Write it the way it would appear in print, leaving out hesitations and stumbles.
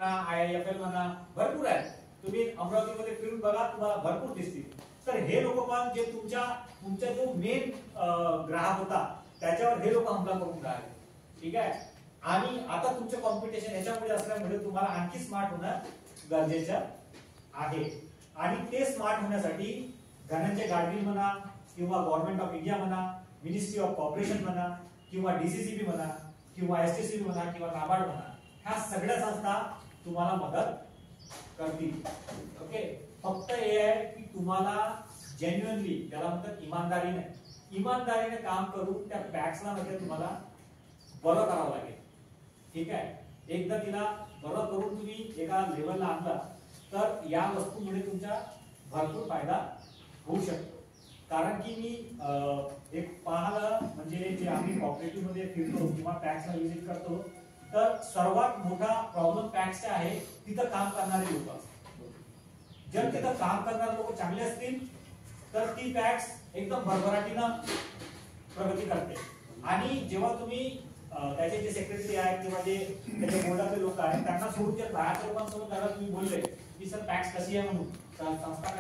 IIFL म्हणा, भरपूर आहेत. तुम्ही अमरावतीमध्ये फिरून बघा, तुम्हाला भरपूर दिसतील. तर हे लोक पण जे तुमचा जो मेन ग्राहक होता त्याच्यावर हे लोक हमला करून राहिले. ठीक आहे. आणि आता तुमचं कॉम्पिटिशन याच्यामुळे असल्यामुळे तुम्हाला आणखी स्मार्ट होणं गरजेचं आहे. आणि ते स्मार्ट होण्यासाठी धनंजय गाडगिल म्हणा किंवा गव्हर्नमेंट ऑफ इंडिया म्हणा, मिनिस्ट्री ऑफ कॉर्पोरेशन म्हणा किंवा DCCB म्हणा किंवा STCB म्हणा किंवा नाबार्ड म्हणा, ह्या सगळ्या संस्था तुम्हाला मदत करतील. ओके. फक्त हे आहे की तुम्हाला जेन्युइनली, त्याला म्हणतात इमानदारीने काम करून त्या पॅक्सला मध्ये तुम्हाला बरं करावं लागेल. ठीक आहे. एकदा तिला बरं करून तुम्ही एका लेवलला आणला तर या वस्तूमुळे तुमचा भरपूर फायदा होऊ शकतो. कारण की मी एक पाहिलं, म्हणजे जे आम्ही कॉपरेटिव्ह मध्ये फिरतो किंवा पॅक्सला व्हिजिट करतो, तर सर्वात मोठा प्रॉब्लेम पॅक्सचा आहे तिथं काम करणारे लोक. जर तिथं काम करणारे लोक चांगले असतील तर ती पॅक्स एकदम भरभराटीनं प्रगती करते. आणि जेव्हा तुम्ही त्याचे जे सेक्रेटरी आहेत किंवा जे त्याच्या बोर्डाचे लोक आहेत त्यांना सोडून जे बाहेरच्या लोकांसोबत तुम्ही बोलले की सर पॅक्स कशी आहे म्हणून, संस्था